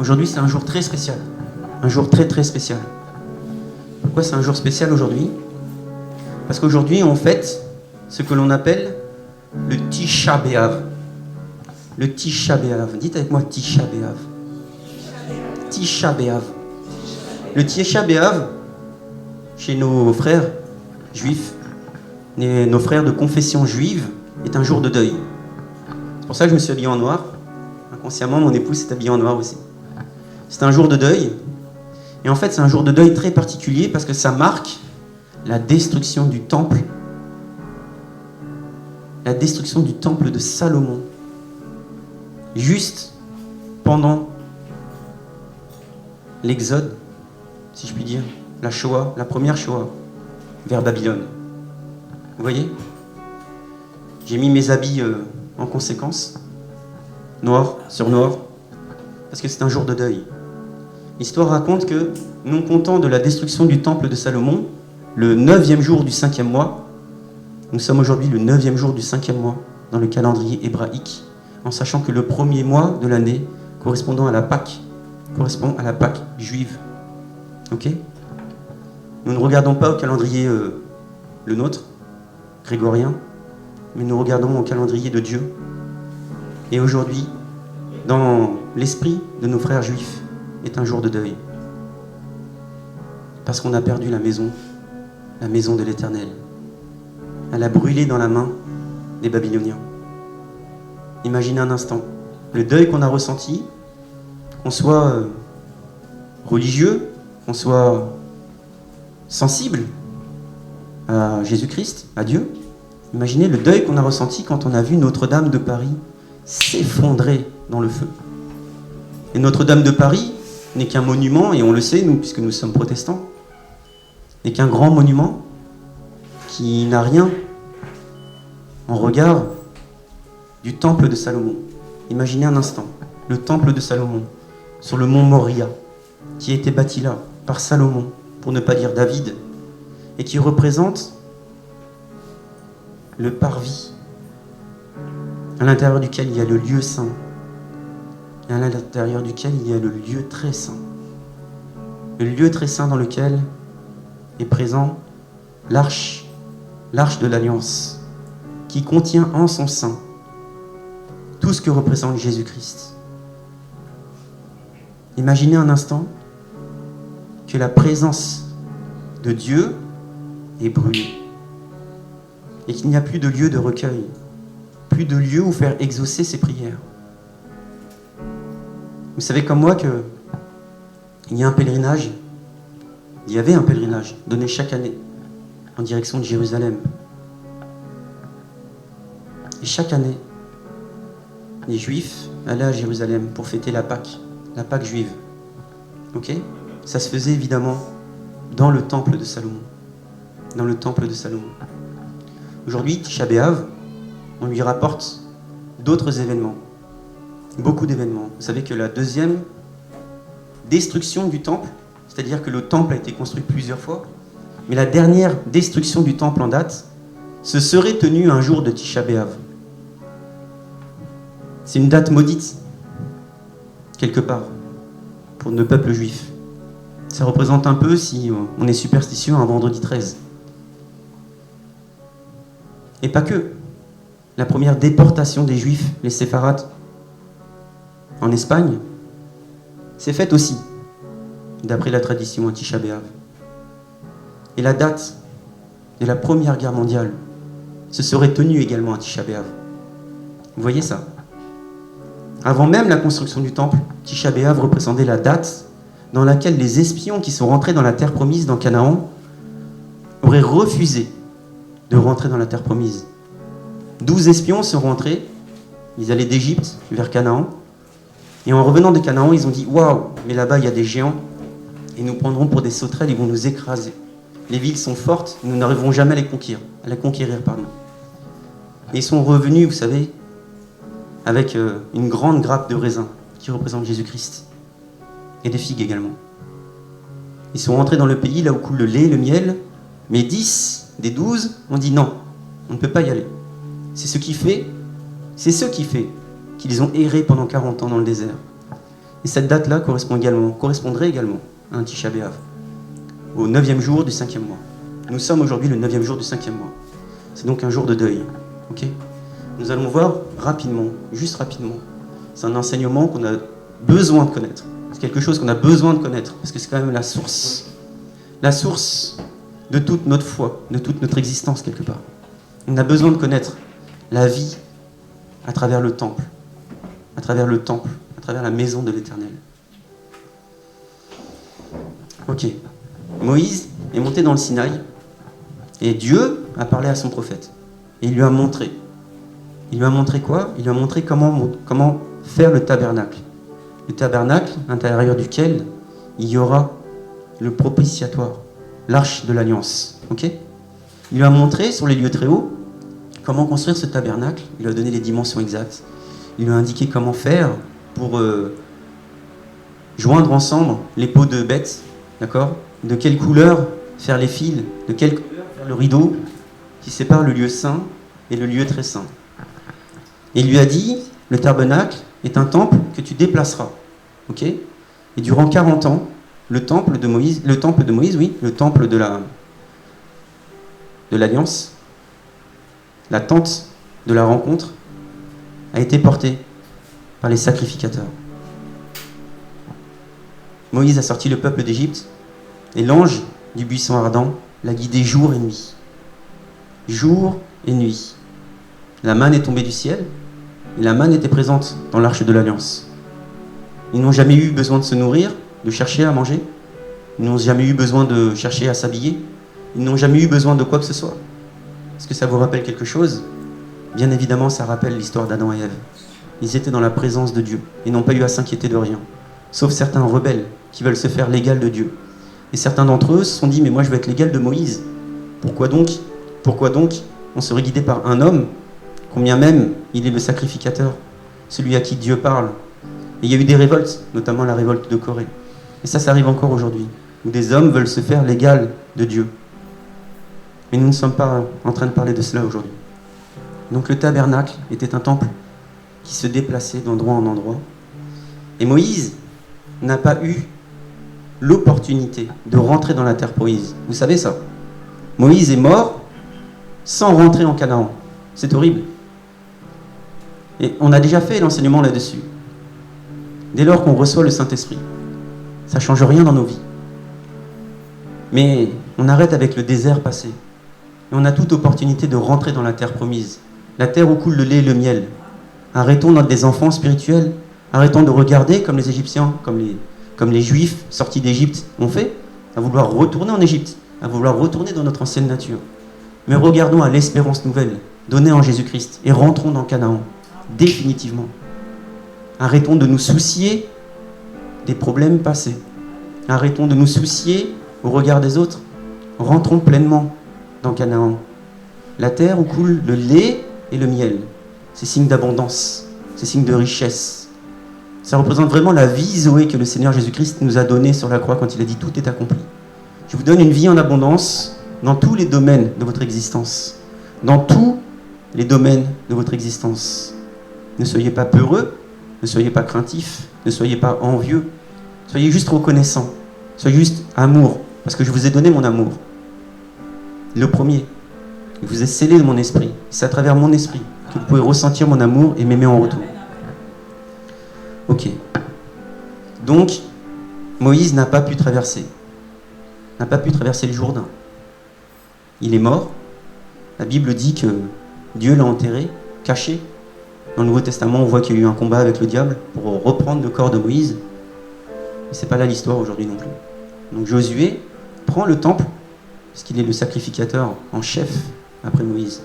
Aujourd'hui, c'est un jour très spécial. Un jour très très spécial. Pourquoi c'est un jour spécial aujourd'hui? Parce qu'aujourd'hui, on fête ce que l'on appelle le Tisha B'Av. Le Tisha B'Av. Dites avec moi Tisha B'Av. Tisha B'Av. Le Tisha B'Av, chez nos frères juifs, nos frères de confession juive, est un jour de deuil. C'est pour ça que je me suis habillé en noir. Inconsciemment, mon épouse s'est habillée en noir aussi. C'est un jour de deuil. Et en fait, c'est un jour de deuil très particulier parce que ça marque la destruction du temple. La destruction du temple de Salomon. Juste pendant l'exode, si je puis dire, la Shoah, la première Shoah, vers Babylone. Vous voyez? J'ai mis mes habits en conséquence, noir sur noir, parce que c'est un jour de deuil. L'histoire raconte que, non content de la destruction du temple de Salomon, le 9e jour du 5e mois, nous sommes aujourd'hui le 9e jour du 5e mois dans le calendrier hébraïque, en sachant que le premier mois de l'année correspondant à la Pâque, correspond à la Pâque juive. Ok? Nous ne regardons pas au calendrier le nôtre, grégorien, mais nous regardons au calendrier de Dieu. Et aujourd'hui, dans l'esprit de nos frères juifs, est un jour de deuil. Parce qu'on a perdu la maison de l'Éternel. Elle a brûlé dans la main des Babyloniens. Imaginez un instant, le deuil qu'on a ressenti, qu'on soit religieux, qu'on soit sensible à Jésus-Christ, à Dieu. Imaginez le deuil qu'on a ressenti quand on a vu Notre-Dame de Paris s'effondrer dans le feu. Et Notre-Dame de Paris n'est qu'un monument, et on le sait, nous, puisque nous sommes protestants, n'est qu'un grand monument qui n'a rien en regard du temple de Salomon. Imaginez un instant, le temple de Salomon, sur le mont Moria, qui a été bâti là, par Salomon, pour ne pas dire David, et qui représente le parvis, à l'intérieur duquel il y a le lieu saint, et à l'intérieur duquel il y a le lieu très saint. Le lieu très saint dans lequel est présent l'arche de l'Alliance, qui contient en son sein tout ce que représente Jésus-Christ. Imaginez un instant que la présence de Dieu est brûlée et qu'il n'y a plus de lieu de recueil, plus de lieu où faire exaucer ses prières. Vous savez comme moi qu'il y a un pèlerinage, il y avait un pèlerinage donné chaque année en direction de Jérusalem. Et chaque année, les Juifs allaient à Jérusalem pour fêter la Pâque juive. Ok? Ça se faisait évidemment dans le temple de Salomon. Dans le temple de Salomon. Aujourd'hui, Tisha B'Av, on lui rapporte d'autres événements. Beaucoup d'événements. Vous savez que la deuxième destruction du temple, c'est-à-dire que le temple a été construit plusieurs fois, mais la dernière destruction du temple en date, se serait tenue un jour de Tisha B'Av. C'est une date maudite, quelque part, pour le peuple juif. Ça représente un peu, si on est superstitieux, un vendredi 13. Et pas que. La première déportation des Juifs, les séfarades, en Espagne, c'est faite aussi, d'après la tradition à Tisha B'Av. Et la date de la Première Guerre mondiale se serait tenue également à Tisha B'Av. Vous voyez ça? Avant même la construction du temple, Tisha B'Av représentait la date dans laquelle les espions qui sont rentrés dans la terre promise dans Canaan auraient refusé de rentrer dans la terre promise. 12 espions sont rentrés, ils allaient d'Égypte vers Canaan, et en revenant de Canaan, ils ont dit « Waouh, mais là-bas il y a des géants, et nous prendront pour des sauterelles, ils vont nous écraser. Les villes sont fortes, nous n'arriverons jamais à les conquérir. » Et ils sont revenus, vous savez, avec une grande grappe de raisins qui représente Jésus-Christ, et des figues également. Ils sont rentrés dans le pays là où coule le lait, le miel, mais 10 des 12 ont dit non, on ne peut pas y aller. C'est ce qui fait qu'ils ont erré pendant 40 ans dans le désert. Et cette date-là correspondrait également à un Tisha B'Av, au 9e jour du 5e mois. Nous sommes aujourd'hui le 9e jour du 5e mois. C'est donc un jour de deuil. Okay, nous allons voir rapidement, juste rapidement. C'est un enseignement qu'on a besoin de connaître. C'est quelque chose qu'on a besoin de connaître, parce que c'est quand même la source de toute notre foi, de toute notre existence quelque part. On a besoin de connaître la vie à travers le temple, à travers la maison de l'Éternel. Ok, Moïse est monté dans le Sinaï, et Dieu a parlé à son prophète. Et il lui a montré. Il lui a montré quoi? Il lui a montré comment faire le tabernacle. Le tabernacle, à l'intérieur duquel il y aura le propitiatoire, l'arche de l'alliance. Okay, il lui a montré sur les lieux très hauts comment construire ce tabernacle. Il lui a donné les dimensions exactes. Il lui a indiqué comment faire pour joindre ensemble les peaux de bêtes. D'accord? De quelle couleur faire les fils, de quelle couleur faire le rideau qui sépare le lieu saint et le lieu très saint. Et il lui a dit, le tabernacle est un temple que tu déplaceras. Ok? Et durant 40 ans, le temple de Moïse, le temple de l'alliance, la tente de la rencontre, a été porté par les sacrificateurs. Moïse a sorti le peuple d'Égypte et l'ange du buisson ardent l'a guidé jour et nuit. Jour et nuit. La manne est tombée du ciel et la manne était présente dans l'arche de l'alliance. Ils n'ont jamais eu besoin de se nourrir, de chercher à manger. Ils n'ont jamais eu besoin de chercher à s'habiller. Ils n'ont jamais eu besoin de quoi que ce soit. Est-ce que ça vous rappelle quelque chose? Bien évidemment, ça rappelle l'histoire d'Adam et Ève. Ils étaient dans la présence de Dieu et n'ont pas eu à s'inquiéter de rien. Sauf certains rebelles qui veulent se faire l'égal de Dieu. Et certains d'entre eux se sont dit, mais moi je veux être l'égal de Moïse. Pourquoi donc on serait guidé par un homme, combien même il est le sacrificateur, celui à qui Dieu parle. Et il y a eu des révoltes, notamment la révolte de Corée. Et ça arrive encore aujourd'hui, où des hommes veulent se faire l'égal de Dieu. Mais nous ne sommes pas en train de parler de cela aujourd'hui. Donc le tabernacle était un temple qui se déplaçait d'endroit en endroit. Et Moïse n'a pas eu l'opportunité de rentrer dans la terre promise. Vous savez ça? Moïse est mort sans rentrer en Canaan. C'est horrible. Et on a déjà fait l'enseignement là-dessus. Dès lors qu'on reçoit le Saint-Esprit, ça ne change rien dans nos vies. Mais on arrête avec le désert passé. Et on a toute opportunité de rentrer dans la terre promise. La terre où coule le lait et le miel. Arrêtons d'être des enfants spirituels. Arrêtons de regarder comme les Égyptiens, comme les Juifs sortis d'Égypte ont fait, à vouloir retourner en Égypte, à vouloir retourner dans notre ancienne nature. Mais regardons à l'espérance nouvelle, donnée en Jésus-Christ, et rentrons dans Canaan, définitivement. Arrêtons de nous soucier des problèmes passés. Arrêtons de nous soucier au regard des autres. Rentrons pleinement dans Canaan. La terre où coule le lait et le miel. C'est signe d'abondance, c'est signe de richesse. Ça représente vraiment la vie, Zoé, que le Seigneur Jésus-Christ nous a donnée sur la croix quand il a dit « tout est accompli ». Je vous donne une vie en abondance dans tous les domaines de votre existence. Dans tous les domaines de votre existence. Ne soyez pas peureux, ne soyez pas craintifs, ne soyez pas envieux. Soyez juste reconnaissants. Soyez juste amour, parce que je vous ai donné mon amour. Le premier. Il vous est scellé de mon esprit. C'est à travers mon esprit que vous pouvez ressentir mon amour et m'aimer en retour. Ok. Donc, Moïse n'a pas pu traverser. N'a pas pu traverser le Jourdain. Il est mort. La Bible dit que Dieu l'a enterré, caché. Dans le Nouveau Testament, on voit qu'il y a eu un combat avec le diable pour reprendre le corps de Moïse. Mais ce n'est pas là l'histoire aujourd'hui non plus. Donc Josué prend le temple, parce qu'il est le sacrificateur en chef après Moïse.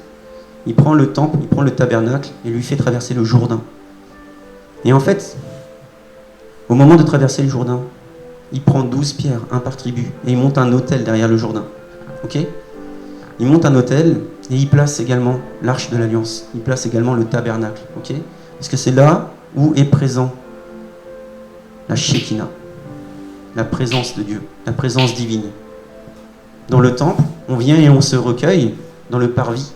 Il prend le temple, il prend le tabernacle et lui fait traverser le Jourdain. Et en fait, au moment de traverser le Jourdain, il prend 12 pierres, un par tribu, et il monte un autel derrière le Jourdain. Ok ? Il monte un autel et il place également l'arche de l'Alliance. Il place également le tabernacle. Ok ? Parce que c'est là où est présent la Shekinah, la présence de Dieu, la présence divine. Dans le temple, on vient et on se recueille dans le parvis.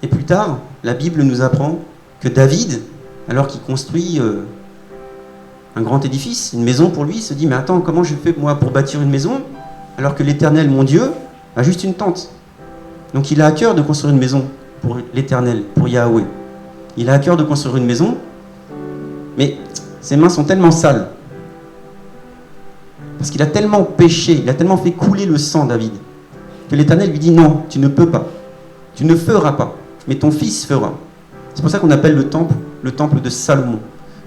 Et plus tard, la Bible nous apprend que David, alors qu'il construit un grand édifice, une maison pour lui, il se dit, mais attends, comment je fais moi pour bâtir une maison alors que l'Éternel, mon Dieu, a juste une tente. Donc il a à cœur de construire une maison pour l'Éternel, pour Yahweh. Il a à cœur de construire une maison, mais ses mains sont tellement sales. Parce qu'il a tellement péché, il a tellement fait couler le sang, David, que l'Éternel lui dit, non, tu ne peux pas, tu ne feras pas, mais ton fils fera. C'est pour ça qu'on appelle le temple de Salomon.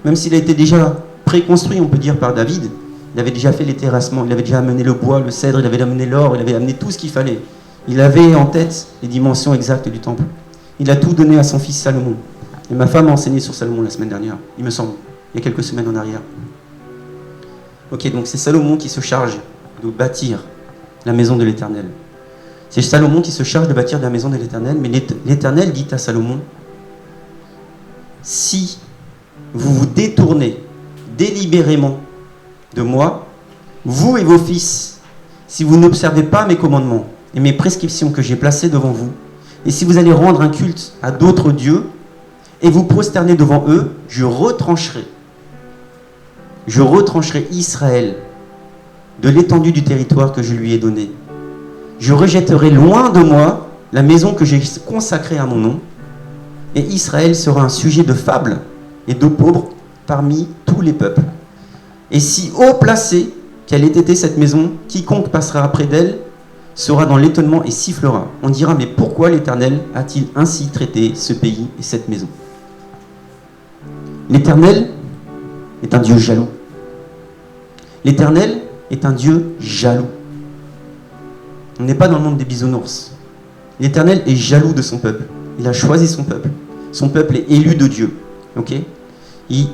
Même s'il a été déjà préconstruit, on peut dire, par David, il avait déjà fait les terrassements, il avait déjà amené le bois, le cèdre, il avait amené l'or, il avait amené tout ce qu'il fallait. Il avait en tête les dimensions exactes du temple. Il a tout donné à son fils Salomon. Et ma femme a enseigné sur Salomon la semaine dernière, il me semble, il y a quelques semaines en arrière. Ok, donc c'est Salomon qui se charge de bâtir la maison de l'Éternel. C'est Salomon qui se charge de bâtir la maison de l'Éternel, mais l'Éternel dit à Salomon, si vous vous détournez délibérément de moi, vous et vos fils, si vous n'observez pas mes commandements et mes prescriptions que j'ai placées devant vous, et si vous allez rendre un culte à d'autres dieux et vous prosterner devant eux, je retrancherai Israël de l'étendue du territoire que je lui ai donné. Je rejetterai loin de moi la maison que j'ai consacrée à mon nom, et Israël sera un sujet de fable et d'opprobre parmi tous les peuples. Et si haut placée qu'elle ait été cette maison, quiconque passera près d'elle sera dans l'étonnement et sifflera. On dira, mais pourquoi l'Éternel a-t-il ainsi traité ce pays et cette maison? L'Éternel est un Dieu jaloux. L'Éternel est un Dieu jaloux. On n'est pas dans le monde des bisounours. L'Éternel est jaloux de son peuple. Il a choisi son peuple. Son peuple est élu de Dieu. Okay? Il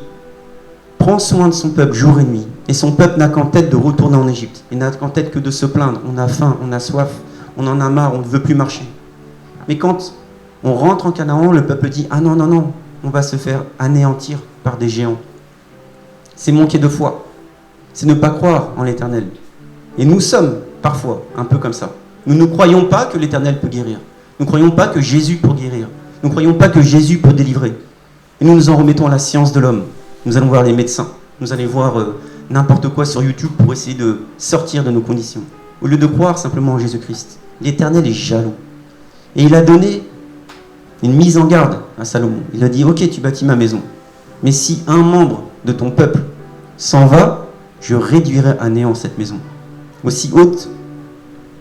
prend soin de son peuple jour et nuit. Et son peuple n'a qu'en tête de retourner en Égypte. Il n'a qu'en tête que de se plaindre. On a faim, on a soif, on en a marre, on ne veut plus marcher. Mais quand on rentre en Canaan, le peuple dit, ah non, non, non, on va se faire anéantir par des géants. C'est manquer de foi. C'est ne pas croire en l'Éternel. Et nous sommes parfois un peu comme ça. Nous ne croyons pas que l'Éternel peut guérir. Nous ne croyons pas que Jésus peut guérir. Nous ne croyons pas que Jésus peut délivrer. Et nous nous en remettons à la science de l'homme. Nous allons voir les médecins. Nous allons voir n'importe quoi sur YouTube pour essayer de sortir de nos conditions. Au lieu de croire simplement en Jésus-Christ. L'Éternel est jaloux. Et il a donné une mise en garde à Salomon. Il a dit, ok, tu bâtis ma maison. Mais si un membre de ton peuple s'en va, je réduirai à néant cette maison. Aussi haute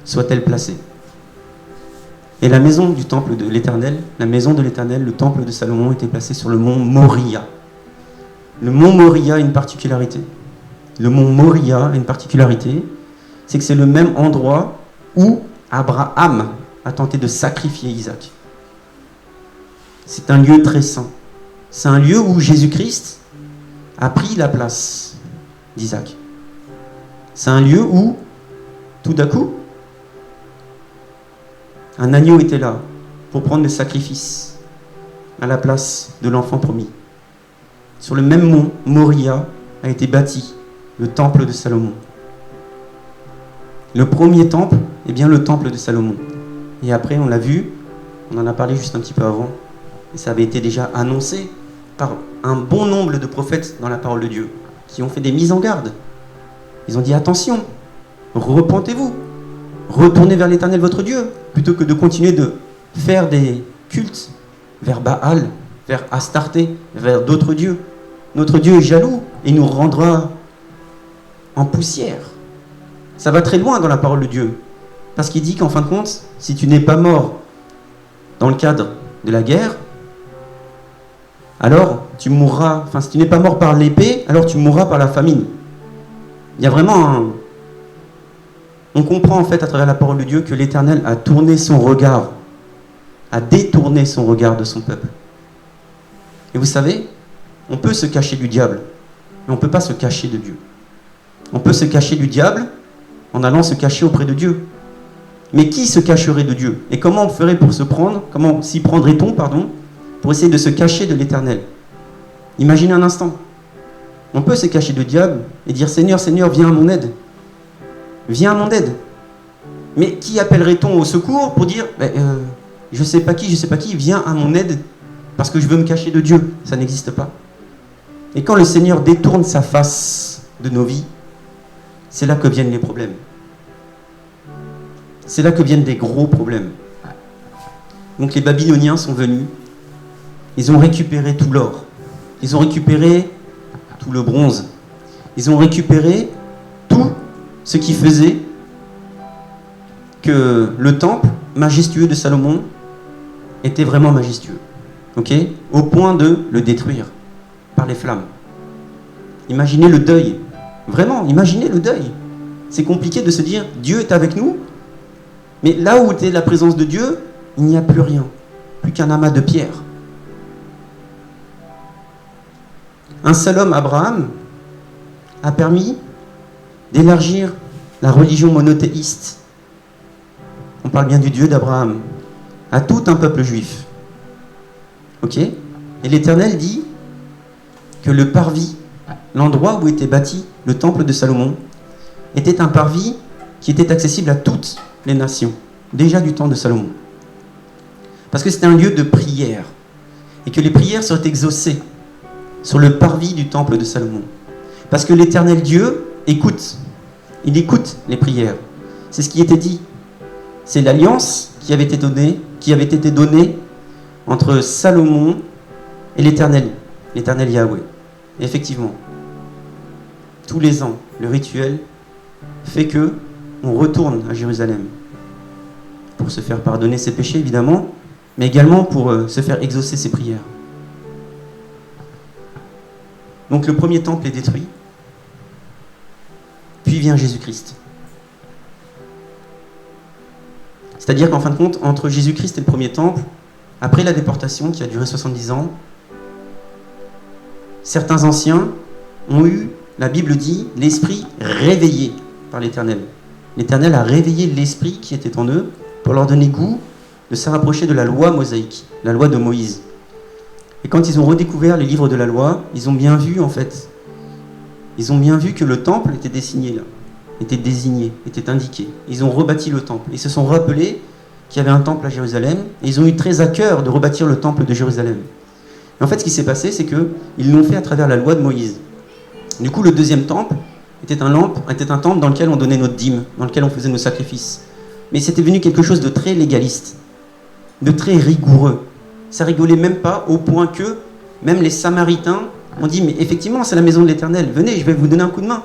soit-elle placée. Et la maison du temple de l'Éternel, la maison de l'Éternel, le temple de Salomon était placé sur le mont Moria. Le mont Moria a une particularité. Le mont Moria a une particularité, c'est que c'est le même endroit où Abraham a tenté de sacrifier Isaac. C'est un lieu très saint. C'est un lieu où Jésus-Christ a pris la place d'Isaac. C'est un lieu où, tout d'un coup, un agneau était là pour prendre le sacrifice à la place de l'enfant promis. Sur le même mont, Moria, a été bâti le temple de Salomon. Le premier temple est bien le temple de Salomon. Et après, on l'a vu, on en a parlé juste un petit peu avant, et ça avait été déjà annoncé par un bon nombre de prophètes dans la parole de Dieu, qui ont fait des mises en garde. Ils ont dit, attention, repentez-vous, retournez vers l'Éternel votre Dieu, plutôt que de continuer de faire des cultes vers Baal, vers Astarté, vers d'autres dieux. Notre Dieu est jaloux et nous rendra en poussière. Ça va très loin dans la parole de Dieu. Parce qu'il dit qu'en fin de compte, si tu n'es pas mort dans le cadre de la guerre, alors tu mourras, si tu n'es pas mort par l'épée, alors tu mourras par la famine. Il y a vraiment on comprend en fait à travers la parole de Dieu que l'Éternel a tourné son regard, a détourné son regard de son peuple. Et vous savez, on peut se cacher du diable, mais on ne peut pas se cacher de Dieu. On peut se cacher du diable en allant se cacher auprès de Dieu. Mais qui se cacherait de Dieu? Et comment on ferait pour comment s'y prendrait-on, pour essayer de se cacher de l'Éternel? Imaginez un instant. On peut se cacher du diable et dire, Seigneur, Seigneur, viens à mon aide. Viens à mon aide. Mais qui appellerait-on au secours pour dire, je sais pas qui, viens à mon aide parce que je veux me cacher de Dieu? Ça n'existe pas. Et quand le Seigneur détourne sa face de nos vies, c'est là que viennent les problèmes. C'est là que viennent des gros problèmes. Donc les Babyloniens sont venus, ils ont récupéré tout l'or, ils ont récupéré tout le bronze, ils ont récupéré tout ce qui faisait que le temple majestueux de Salomon était vraiment majestueux, ok, au point de le détruire par les flammes. Imaginez le deuil, vraiment, imaginez le deuil. C'est compliqué de se dire, Dieu est avec nous, mais là où était la présence de Dieu, il n'y a plus rien, plus qu'un amas de pierres. Un seul homme, Abraham, a permis d'élargir la religion monothéiste. On parle bien du Dieu d'Abraham, à tout un peuple juif. Ok ? Et l'Éternel dit que le parvis, l'endroit où était bâti le temple de Salomon, était un parvis qui était accessible à toutes les nations, déjà du temps de Salomon. Parce que c'était un lieu de prière, et que les prières seraient exaucées sur le parvis du temple de Salomon. Parce que l'Éternel Dieu écoute, il écoute les prières. C'est ce qui était dit. C'est l'alliance qui avait été donnée entre Salomon et l'Éternel Yahweh. Et effectivement, tous les ans, le rituel fait que on retourne à Jérusalem pour se faire pardonner ses péchés, évidemment, mais également pour se faire exaucer ses prières. Donc le premier temple est détruit, puis vient Jésus-Christ. C'est-à-dire qu'en fin de compte, entre Jésus-Christ et le premier temple, après la déportation qui a duré 70 ans, certains anciens ont eu, la Bible dit, l'esprit réveillé par l'Éternel. L'Éternel a réveillé l'esprit qui était en eux pour leur donner goût de se rapprocher de la loi mosaïque, la loi de Moïse. Et quand ils ont redécouvert les livres de la loi, ils ont bien vu, en fait, ils ont bien vu que le temple était désigné là, était désigné, était indiqué. Ils ont rebâti le temple. Ils se sont rappelés qu'il y avait un temple à Jérusalem, et ils ont eu très à cœur de rebâtir le temple de Jérusalem. Et en fait, ce qui s'est passé, c'est qu'ils l'ont fait à travers la loi de Moïse. Du coup, le deuxième temple était un temple dans lequel on donnait notre dîme, dans lequel on faisait nos sacrifices. Mais c'était devenu quelque chose de très légaliste, de très rigoureux. Ça rigolait même pas, au point que même les Samaritains ont dit « Mais effectivement, c'est la maison de l'Éternel, venez, je vais vous donner un coup de main. »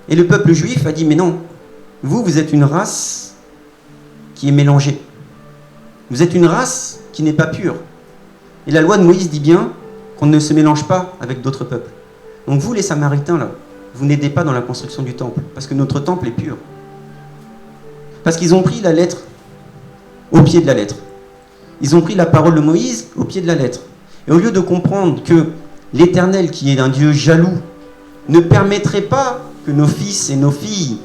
Et le peuple juif a dit « Mais non, vous êtes une race qui est mélangée. Vous êtes une race qui n'est pas pure. Et la loi de Moïse dit bien qu'on ne se mélange pas avec d'autres peuples. Donc vous, les Samaritains, là, vous n'aidez pas dans la construction du temple, parce que notre temple est pur. Parce qu'ils ont pris la lettre au pied de la lettre. Ils ont pris la parole de Moïse au pied de la lettre. Et au lieu de comprendre que l'Éternel, qui est un Dieu jaloux, ne permettrait pas que nos fils et nos filles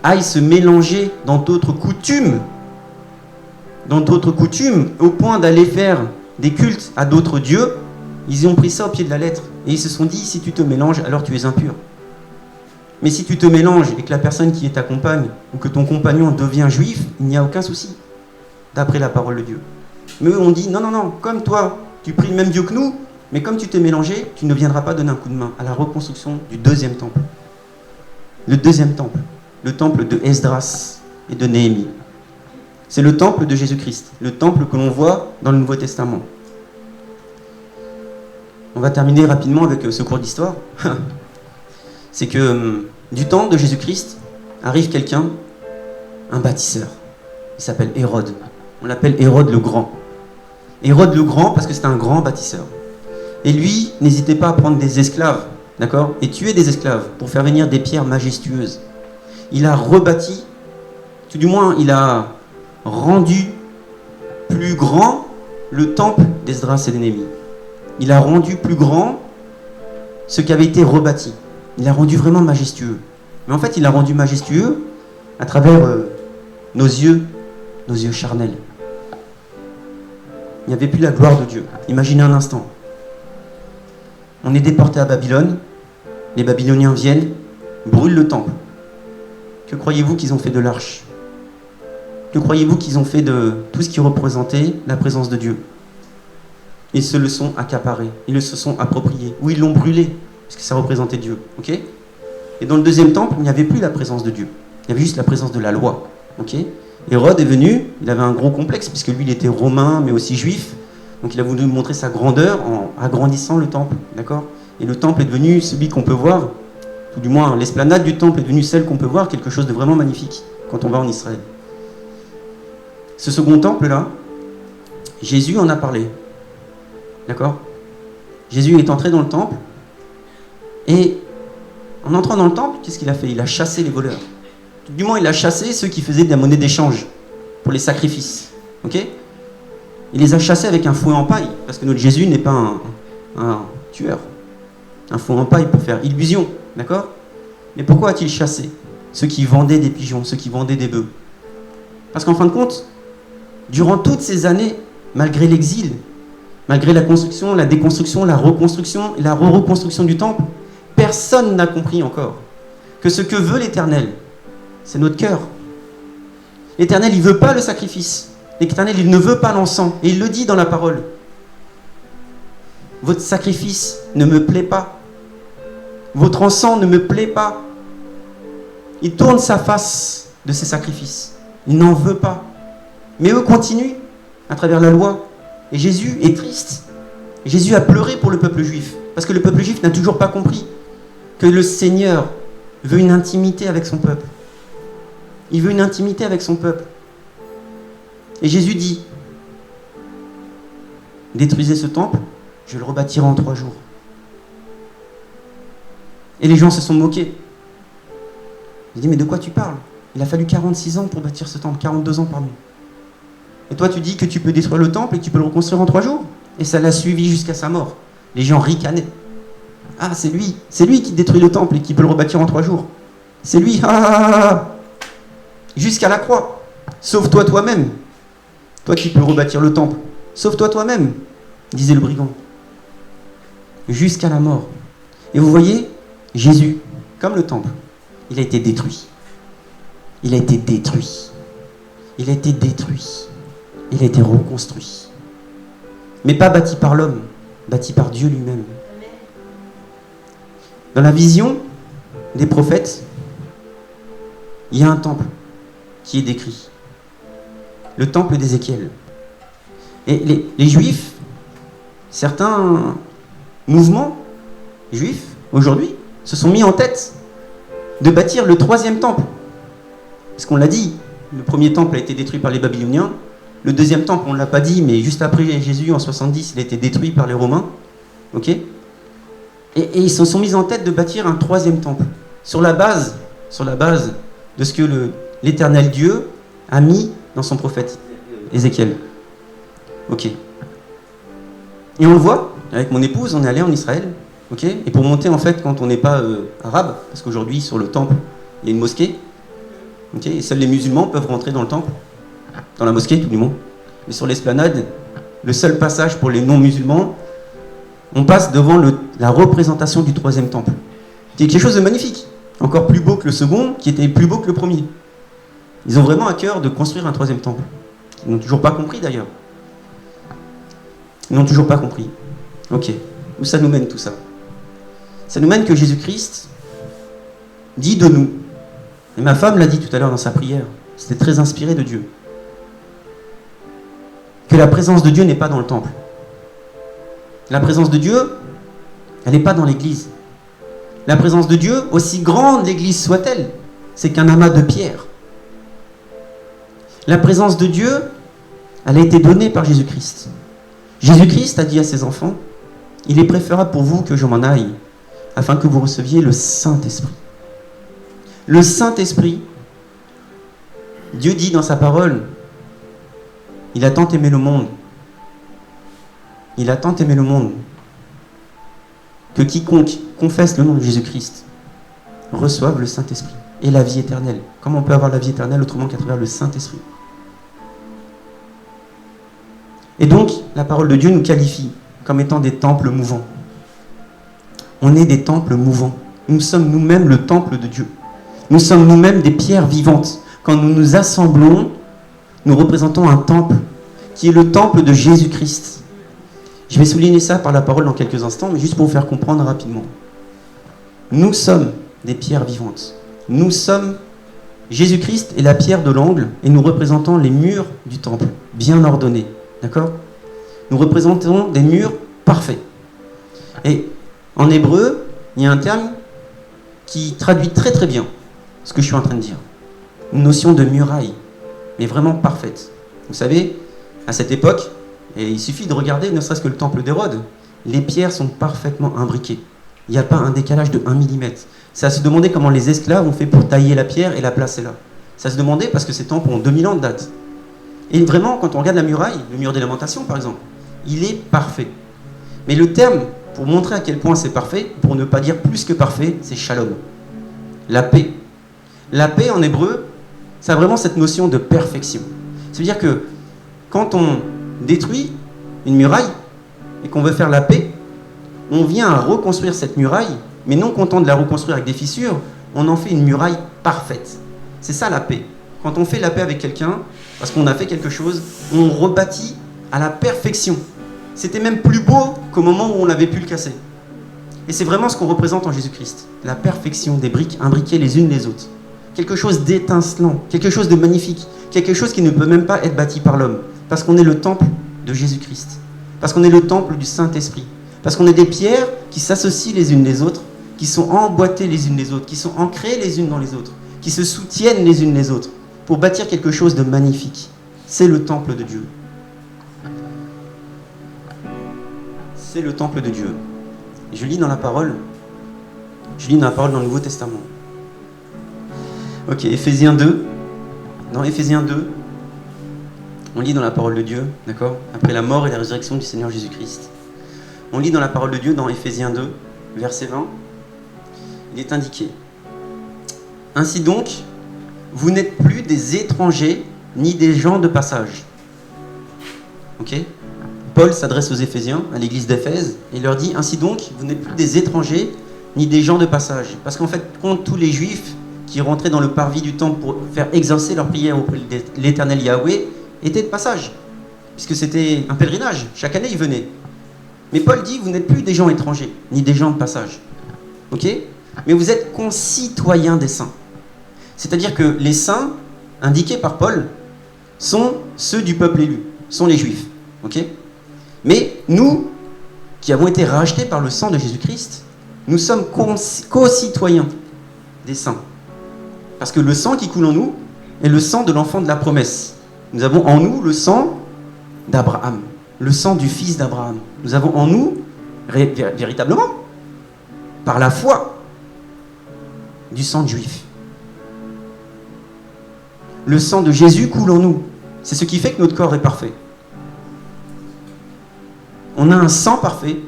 aillent se mélanger dans d'autres coutumes, au point d'aller faire des cultes à d'autres dieux, ils ont pris ça au pied de la lettre. Et ils se sont dit, si tu te mélanges, alors tu es impur. Mais si tu te mélanges et que la personne qui est ta compagne, ou que ton compagnon devient juif, il n'y a aucun souci, d'après la parole de Dieu. Mais eux ont dit, non, comme toi, tu pries le même Dieu que nous, mais comme tu t'es mélangé, tu ne viendras pas donner un coup de main à la reconstruction du deuxième temple. Le deuxième temple, le temple de Esdras et de Néhémie. C'est le temple de Jésus-Christ, le temple que l'on voit dans le Nouveau Testament. On va terminer rapidement avec ce cours d'histoire. C'est que du temps de Jésus-Christ arrive quelqu'un, un bâtisseur. Il s'appelle Hérode. On l'appelle Hérode le Grand. Hérode le Grand parce que c'est un grand bâtisseur. Et lui, n'hésitait pas à prendre des esclaves, d'accord, et tuer des esclaves pour faire venir des pierres majestueuses. Il a rebâti, tout du moins, il a rendu plus grand le temple d'Esdras et de Néhémie. Il a rendu plus grand ce qui avait été rebâti. Il a rendu vraiment majestueux. Mais en fait, il l'a rendu majestueux à travers nos yeux charnels. Il n'y avait plus la gloire de Dieu. Imaginez un instant. On est déporté à Babylone. Les Babyloniens viennent, brûlent le temple. Que croyez-vous qu'ils ont fait de l'arche? Que croyez-vous qu'ils ont fait de tout ce qui représentait la présence de Dieu? ils se le sont accaparés, ils se sont appropriés, ou ils l'ont brûlé, parce que ça représentait Dieu. Ok ? Et dans le deuxième temple, il n'y avait plus la présence de Dieu. Il y avait juste la présence de la loi. Ok ? Hérode est venu, il avait un gros complexe, puisque lui, il était romain, mais aussi juif. Donc il a voulu montrer sa grandeur en agrandissant le temple. D'accord ? Et le temple est devenu celui qu'on peut voir, tout du moins l'esplanade du temple est devenue celle qu'on peut voir, quelque chose de vraiment magnifique, quand on va en Israël. Ce second temple-là, Jésus en a parlé. D'accord ? Jésus est entré dans le temple, et en entrant dans le temple, qu'est-ce qu'il a fait ? Il a chassé les voleurs. Du moins, il a chassé ceux qui faisaient de la monnaie d'échange pour les sacrifices. Ok ? Il les a chassés avec un fouet en paille, parce que notre Jésus n'est pas un tueur. Un fouet en paille pour faire illusion. D'accord ? Mais pourquoi a-t-il chassé ceux qui vendaient des pigeons, ceux qui vendaient des bœufs ? Parce qu'en fin de compte, durant toutes ces années, malgré l'exil, malgré la construction, la déconstruction, la reconstruction et la re-reconstruction du temple, personne n'a compris encore que ce que veut l'Éternel, c'est notre cœur. L'Éternel, il ne veut pas le sacrifice. L'Éternel, il ne veut pas l'encens. Et il le dit dans la parole. Votre sacrifice ne me plaît pas. Votre encens ne me plaît pas. Il tourne sa face de ces sacrifices. Il n'en veut pas. Mais eux continuent à travers la loi. Et Jésus est triste. Jésus a pleuré pour le peuple juif. Parce que le peuple juif n'a toujours pas compris que le Seigneur veut une intimité avec son peuple. Il veut une intimité avec son peuple. Et Jésus dit, détruisez ce temple, je le rebâtirai en 3 jours. Et les gens se sont moqués. Ils disent, mais de quoi tu parles ? Il a fallu 46 ans pour bâtir ce temple, 42 ans pardon. Et toi tu dis que tu peux détruire le temple et que tu peux le reconstruire en 3 jours ? Et ça l'a suivi jusqu'à sa mort. Les gens ricanaient. Ah, c'est lui qui détruit le temple et qui peut le rebâtir en 3 jours. C'est lui, jusqu'à la croix. Sauve-toi toi-même. Toi qui peux rebâtir le temple. Sauve-toi toi-même, disait le brigand. Jusqu'à la mort. Et vous voyez, Jésus, comme le temple, il a été détruit. Il a été détruit. Il a été détruit. Il a été reconstruit. Mais pas bâti par l'homme, bâti par Dieu lui-même. Dans la vision des prophètes, il y a un temple qui est décrit. Le temple d'Ézéchiel. Et les Juifs, certains mouvements juifs, aujourd'hui, se sont mis en tête de bâtir le 3e temple. Parce qu'on l'a dit, le premier temple a été détruit par les Babyloniens. Le 2e temple, on ne l'a pas dit, mais juste après Jésus, en 70, il a été détruit par les Romains. Ok ? Et ils se sont mis en tête de bâtir un 3e temple. Sur la base de ce que l'Éternel Dieu a mis dans son prophète, Ézéchiel. Ok. Et on le voit, avec mon épouse, on est allé en Israël. Ok. Et pour monter, en fait, quand on n'est pas arabe, parce qu'aujourd'hui, sur le temple, il y a une mosquée. Ok. Et seuls les musulmans peuvent rentrer dans le temple. Dans la mosquée, tout du moins. Mais sur l'esplanade, le seul passage pour les non-musulmans, on passe devant la représentation du 3e temple. C'est quelque chose de magnifique. Encore plus beau que le second, qui était plus beau que le premier. Ils ont vraiment à cœur de construire un 3e temple. Ils n'ont toujours pas compris d'ailleurs. Ils n'ont toujours pas compris. Ok. Où ça nous mène tout ça ? Ça nous mène que Jésus-Christ dit de nous. Et ma femme l'a dit tout à l'heure dans sa prière. C'était très inspiré de Dieu. Que la présence de Dieu n'est pas dans le temple. La présence de Dieu, elle n'est pas dans l'église. La présence de Dieu, aussi grande l'église soit-elle, c'est qu'un amas de pierres. La présence de Dieu, elle a été donnée par Jésus-Christ. Jésus-Christ a dit à ses enfants, il est préférable pour vous que je m'en aille, afin que vous receviez le Saint-Esprit. Le Saint-Esprit, Dieu dit dans sa parole, il a tant aimé le monde. Il a tant aimé le monde que quiconque confesse le nom de Jésus-Christ reçoive le Saint-Esprit et la vie éternelle. Comment on peut avoir la vie éternelle autrement qu'à travers le Saint-Esprit ? Et donc, la parole de Dieu nous qualifie comme étant des temples mouvants. On est des temples mouvants. Nous sommes nous-mêmes le temple de Dieu. Nous sommes nous-mêmes des pierres vivantes. Quand nous nous assemblons, nous représentons un temple qui est le temple de Jésus-Christ. Je vais souligner ça par la parole dans quelques instants, mais juste pour vous faire comprendre rapidement. Nous sommes des pierres vivantes. Nous sommes... Jésus-Christ est la pierre de l'angle et nous représentons les murs du temple, bien ordonnés. D'accord ? Nous représentons des murs parfaits. Et en hébreu, il y a un terme qui traduit très très bien ce que je suis en train de dire. Une notion de muraille, mais vraiment parfaite. Vous savez, à cette époque, et il suffit de regarder ne serait-ce que le temple d'Hérode, les pierres sont parfaitement imbriquées. Il n'y a pas un décalage de 1 millimètre. Ça se demandait comment les esclaves ont fait pour tailler la pierre et la placer là. Ça se demandait parce que ces temples ont 2000 ans de date. Et vraiment, quand on regarde la muraille, le mur des lamentations par exemple, il est parfait. Mais le terme, pour montrer à quel point c'est parfait, pour ne pas dire plus que parfait, c'est shalom. La paix. La paix en hébreu, ça a vraiment cette notion de perfection. C'est-à-dire que quand on détruit une muraille et qu'on veut faire la paix, on vient à reconstruire cette muraille, mais non content de la reconstruire avec des fissures, on en fait une muraille parfaite. C'est ça la paix. Quand on fait la paix avec quelqu'un, parce qu'on a fait quelque chose, on rebâtit à la perfection. C'était même plus beau qu'au moment où on avait pu le casser. Et c'est vraiment ce qu'on représente en Jésus-Christ. La perfection des briques imbriquées les unes les autres. Quelque chose d'étincelant, quelque chose de magnifique, quelque chose qui ne peut même pas être bâti par l'homme. Parce qu'on est le temple de Jésus-Christ. Parce qu'on est le temple du Saint-Esprit. Parce qu'on est des pierres qui s'associent les unes les autres, qui sont emboîtées les unes les autres, qui sont ancrées les unes dans les autres, qui se soutiennent les unes les autres, pour bâtir quelque chose de magnifique. C'est le temple de Dieu. C'est le temple de Dieu. Et je lis dans la parole dans le Nouveau Testament. Ok, Éphésiens 2. Dans Éphésiens 2, on lit dans la parole de Dieu, d'accord ? Après la mort et la résurrection du Seigneur Jésus-Christ. On lit dans la parole de Dieu, dans Éphésiens 2, verset 20, il est indiqué. Ainsi donc, vous n'êtes plus des étrangers ni des gens de passage. Ok ? Paul s'adresse aux Éphésiens, à l'église d'Éphèse, et il leur dit, ainsi donc, vous n'êtes plus des étrangers ni des gens de passage. Parce qu'en fait, contre tous les Juifs qui rentraient dans le parvis du temple pour faire exaucer leur prière auprès de l'Éternel Yahweh, étaient de passage, puisque c'était un pèlerinage. Chaque année, ils venaient. Mais Paul dit, vous n'êtes plus des gens étrangers, ni des gens de passage. Ok ? Mais vous êtes concitoyens des saints. C'est-à-dire que les saints, indiqués par Paul, sont ceux du peuple élu, sont les Juifs. Ok ? Mais nous, qui avons été rachetés par le sang de Jésus-Christ, nous sommes co-citoyens des saints. Parce que le sang qui coule en nous est le sang de l'enfant de la promesse. Nous avons en nous le sang d'Abraham, le sang du fils d'Abraham. Nous avons en nous, véritablement, par la foi, du sang de juif. Le sang de Jésus coule en nous. C'est ce qui fait que notre corps est parfait. On a un sang parfait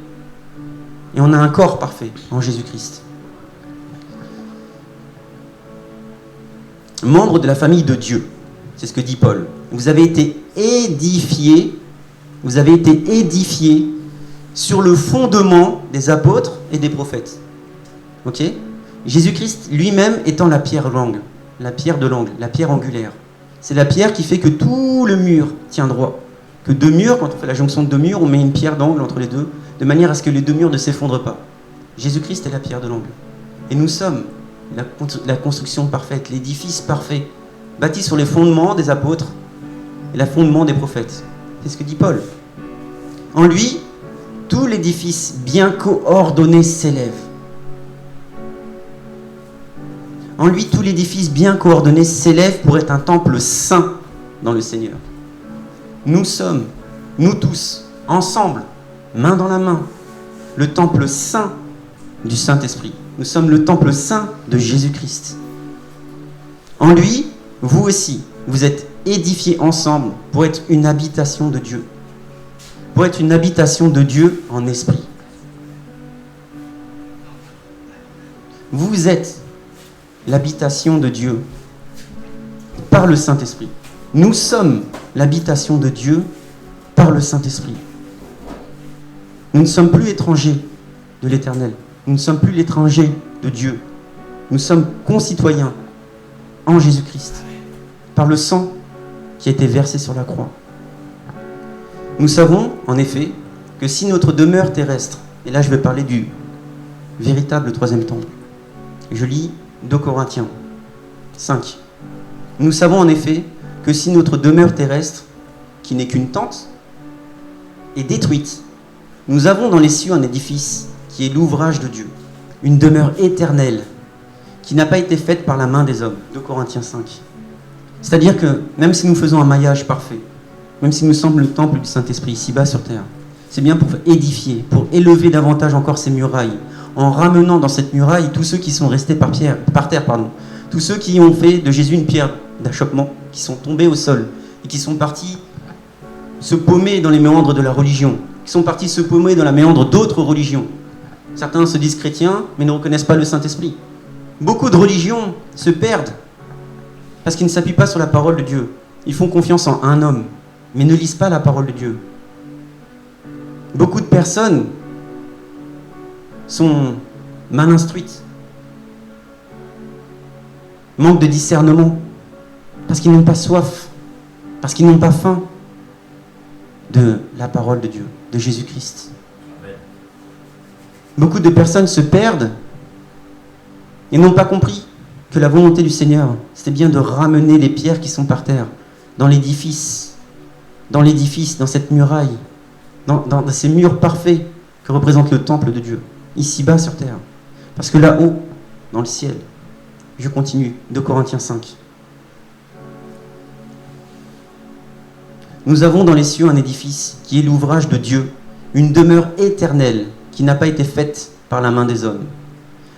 et on a un corps parfait en Jésus-Christ. Membre de la famille de Dieu, c'est ce que dit Paul. Vous avez été édifiés sur le fondement des apôtres et des prophètes. Ok ? Jésus-Christ lui-même étant la pierre l'angle, la pierre de l'angle, la pierre angulaire. C'est la pierre qui fait que tout le mur tient droit. Que deux murs, quand on fait la jonction de deux murs, on met une pierre d'angle entre les deux, de manière à ce que les deux murs ne s'effondrent pas. Jésus-Christ est la pierre de l'angle. Et nous sommes la construction parfaite, l'édifice parfait, bâti sur les fondements des apôtres et le fondement des prophètes. C'est ce que dit Paul. En lui, tout l'édifice bien coordonné s'élève. En lui, tout l'édifice bien coordonné s'élève pour être un temple saint dans le Seigneur. Nous sommes, nous tous, ensemble, main dans la main, le temple saint du Saint-Esprit. Nous sommes le temple saint de Jésus-Christ. En lui, vous aussi, vous êtes édifiés ensemble pour être une habitation de Dieu. Pour être une habitation de Dieu en esprit. Vous êtes l'habitation de Dieu par le Saint-Esprit. Nous sommes l'habitation de Dieu par le Saint-Esprit. Nous ne sommes plus étrangers de l'Éternel. Nous ne sommes plus l'étranger de Dieu. Nous sommes concitoyens en Jésus-Christ par le sang qui a été versé sur la croix. Nous savons, en effet, que si notre demeure terrestre, et là je vais parler du véritable troisième temple, je lis 2 Corinthiens 5. Nous savons en effet que si notre demeure terrestre, qui n'est qu'une tente, est détruite, nous avons dans les cieux un édifice qui est l'ouvrage de Dieu, une demeure éternelle qui n'a pas été faite par la main des hommes. 2 Corinthiens 5. C'est-à-dire que même si nous faisons un maillage parfait, même si nous sommes le temple du Saint-Esprit ici-bas sur terre, c'est bien pour édifier, pour élever davantage encore ces murailles, en ramenant dans cette muraille tous ceux qui sont restés par terre, tous ceux qui ont fait de Jésus une pierre d'achoppement, qui sont tombés au sol et qui sont partis se paumer dans les méandres de la religion, qui sont partis se paumer dans la méandre d'autres religions. Certains se disent chrétiens, mais ne reconnaissent pas le Saint-Esprit. Beaucoup de religions se perdent parce qu'ils ne s'appuient pas sur la parole de Dieu. Ils font confiance en un homme, mais ne lisent pas la parole de Dieu. Beaucoup de personnes sont mal instruites, manquent de discernement, parce qu'ils n'ont pas soif, parce qu'ils n'ont pas faim de la parole de Dieu, de Jésus-Christ. Beaucoup de personnes se perdent et n'ont pas compris que la volonté du Seigneur, c'était bien de ramener les pierres qui sont par terre dans l'édifice, dans cette muraille, dans ces murs parfaits que représente le temple de Dieu, ici-bas sur terre. Parce que là-haut, dans le ciel, je continue, 2 Corinthiens 5. Nous avons dans les cieux un édifice qui est l'ouvrage de Dieu, une demeure éternelle qui n'a pas été faite par la main des hommes.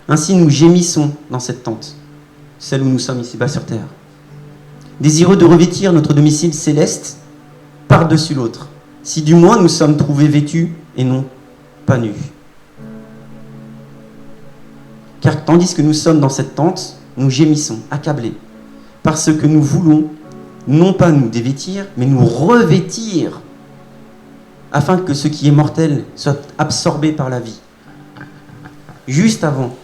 Ainsi nous gémissons dans cette tente, celle où nous sommes ici-bas sur terre, désireux de revêtir notre domicile céleste par-dessus l'autre, si du moins nous sommes trouvés vêtus et non pas nus. Car tandis que nous sommes dans cette tente, nous gémissons, accablés, parce que nous voulons non pas nous dévêtir, mais nous revêtir, afin que ce qui est mortel soit absorbé par la vie. Juste avant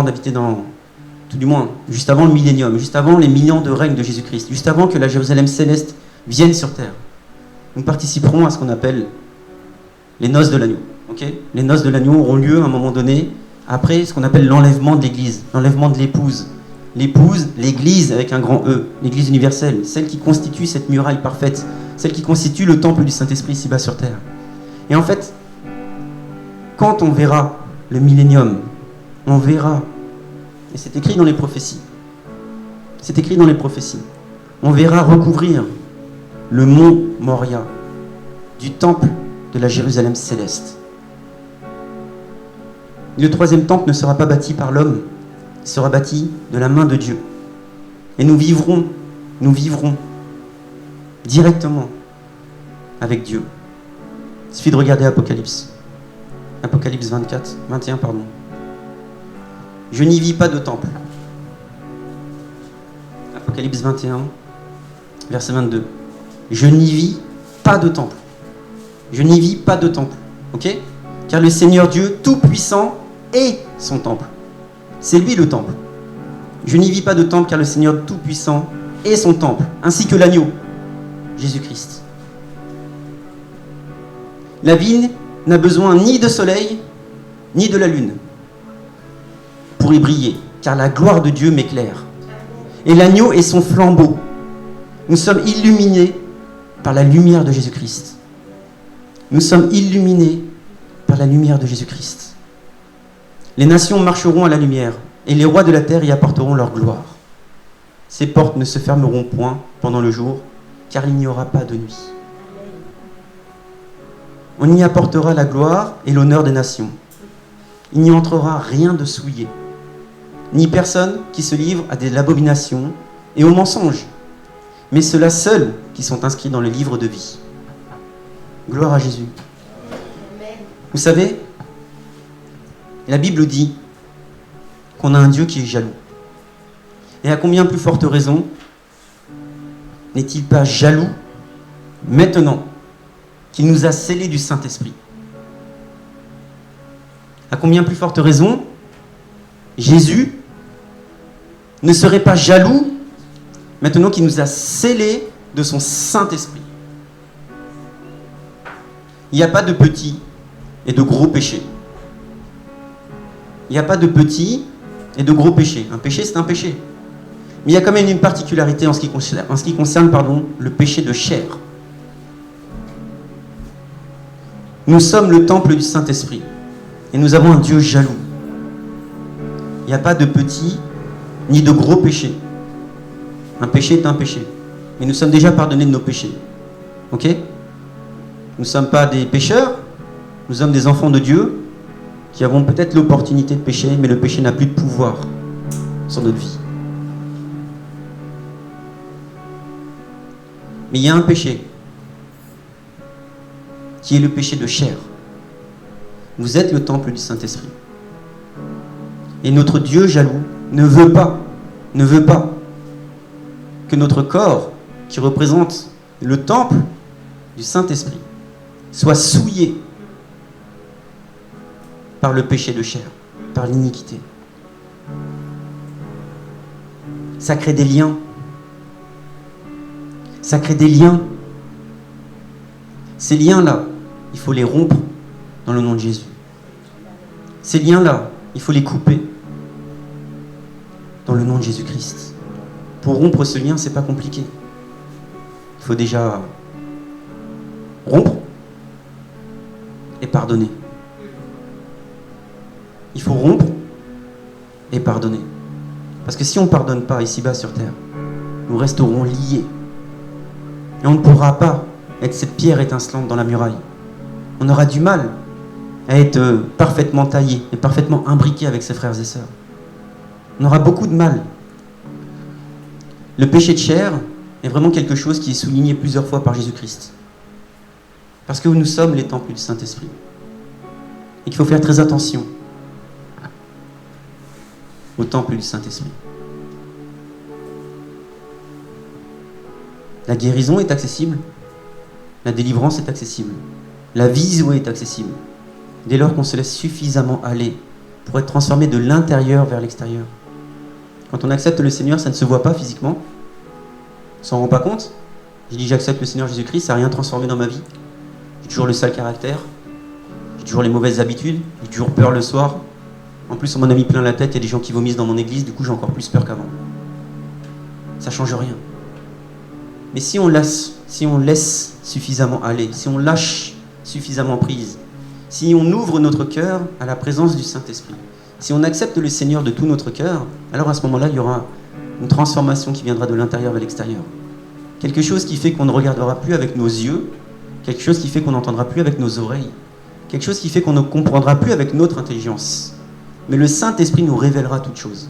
d'habiter tout du moins, juste avant le millénium, juste avant les 1000 ans de règne de Jésus-Christ, juste avant que la Jérusalem céleste vienne sur terre, nous participerons à ce qu'on appelle les noces de l'agneau. Okay ? Les noces de l'agneau auront lieu à un moment donné, après ce qu'on appelle l'enlèvement de l'Église, l'enlèvement de l'épouse. L'épouse, l'Église avec un grand E, l'Église universelle, celle qui constitue cette muraille parfaite, celle qui constitue le temple du Saint-Esprit ici-bas sur terre. Et en fait, quand on verra le millénium, on verra, et c'est écrit dans les prophéties, on verra recouvrir le mont Moria du temple de la Jérusalem céleste. Le troisième temple ne sera pas bâti par l'homme, il sera bâti de la main de Dieu. Et nous vivrons directement avec Dieu. Il suffit de regarder Apocalypse 21. Je n'y vis pas de temple. Apocalypse 21, verset 22. Je n'y vis pas de temple. Je n'y vis pas de temple. Ok ? Car le Seigneur Dieu Tout-Puissant est son temple. C'est lui le temple. Je n'y vis pas de temple car le Seigneur Tout-Puissant est son temple, ainsi que l'agneau, Jésus-Christ. La vigne n'a besoin ni de soleil, ni de la lune pour y briller, car la gloire de Dieu m'éclaire. Et l'agneau est son flambeau. Nous sommes illuminés par la lumière de Jésus-Christ. Nous sommes illuminés par la lumière de Jésus-Christ. Les nations marcheront à la lumière, et les rois de la terre y apporteront leur gloire. Ces portes ne se fermeront point pendant le jour, car il n'y aura pas de nuit. On y apportera la gloire et l'honneur des nations. Il n'y entrera rien de souillé, ni personne qui se livre à des abominations et aux mensonges, mais ceux-là seuls qui sont inscrits dans le livre de vie. Gloire à Jésus. Vous savez, la Bible dit qu'on a un Dieu qui est jaloux. Et à combien plus forte raison n'est-il pas jaloux maintenant qu'il nous a scellés du Saint-Esprit? À combien plus forte raison Jésus ne serait pas jaloux maintenant qu'il nous a scellés de son Saint-Esprit? Il n'y a pas de petits et de gros péchés. Il n'y a pas de petits et de gros péchés. Un péché, c'est un péché. Mais il y a quand même une particularité en ce qui concerne le péché de chair. Nous sommes le temple du Saint-Esprit. Et nous avons un Dieu jaloux. Il n'y a pas de petits ni de gros péchés. Un péché est un péché. Mais nous sommes déjà pardonnés de nos péchés. Ok ? Nous ne sommes pas des pécheurs. Nous sommes des enfants de Dieu qui avons peut-être l'opportunité de pécher, mais le péché n'a plus de pouvoir sur notre vie. Mais il y a un péché qui est le péché de chair. Vous êtes le temple du Saint-Esprit. Et notre Dieu jaloux ne veut pas que notre corps, qui représente le temple du Saint-Esprit, soit souillé par le péché de chair, par l'iniquité. Ça crée des liens. Ça crée des liens. Ces liens-là, il faut les rompre dans le nom de Jésus. Ces liens-là, il faut les couper dans le nom de Jésus-Christ. Pour rompre ce lien, c'est pas compliqué. Il faut déjà rompre et pardonner. Il faut rompre et pardonner. Parce que si on ne pardonne pas ici-bas sur terre, nous resterons liés. Et on ne pourra pas être cette pierre étincelante dans la muraille. On aura du mal à être parfaitement taillé et parfaitement imbriqué avec ses frères et sœurs. On aura beaucoup de mal. Le péché de chair est vraiment quelque chose qui est souligné plusieurs fois par Jésus-Christ. Parce que nous sommes les temples du Saint-Esprit. Et qu'il faut faire très attention au temple du Saint-Esprit. La guérison est accessible, la délivrance est accessible, la vision est accessible, dès lors qu'on se laisse suffisamment aller pour être transformé de l'intérieur vers l'extérieur. Quand on accepte le Seigneur, ça ne se voit pas physiquement, on s'en rend pas compte. J'ai dit j'accepte le Seigneur Jésus-Christ, ça n'a rien transformé dans ma vie. J'ai toujours le sale caractère, j'ai toujours les mauvaises habitudes, j'ai toujours peur le soir. En plus, on m'en a mis plein la tête, il y a des gens qui vomissent dans mon église, du coup j'ai encore plus peur qu'avant. Ça change rien. Mais si on laisse suffisamment aller, si on lâche suffisamment prise, si on ouvre notre cœur à la présence du Saint-Esprit, si on accepte le Seigneur de tout notre cœur, alors à ce moment-là, il y aura une transformation qui viendra de l'intérieur vers l'extérieur. Quelque chose qui fait qu'on ne regardera plus avec nos yeux, quelque chose qui fait qu'on n'entendra plus avec nos oreilles, quelque chose qui fait qu'on ne comprendra plus avec notre intelligence. Mais le Saint-Esprit nous révélera toutes choses.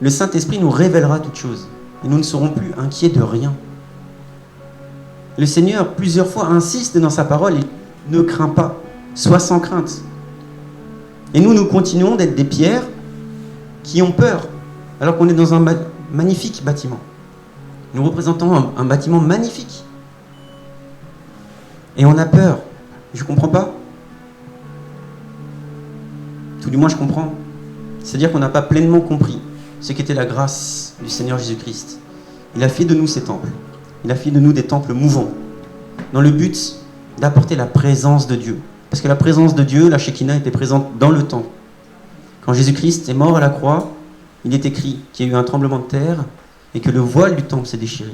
Le Saint-Esprit nous révélera toutes choses. Et nous ne serons plus inquiets de rien. Le Seigneur, plusieurs fois, insiste dans sa parole, il ne craint pas, sois sans crainte. Et nous continuons d'être des pierres qui ont peur, alors qu'on est dans un magnifique bâtiment. Nous représentons un bâtiment magnifique. Et on a peur. Je ne comprends pas. Tout du moins, je comprends. C'est-à-dire qu'on n'a pas pleinement compris ce qu'était la grâce du Seigneur Jésus-Christ. Il a fait de nous ces temples. Il a fait de nous des temples mouvants, dans le but d'apporter la présence de Dieu. Parce que la présence de Dieu, la Shekinah, était présente dans le temple. Quand Jésus-Christ est mort à la croix, il est écrit qu'il y a eu un tremblement de terre et que le voile du temple s'est déchiré,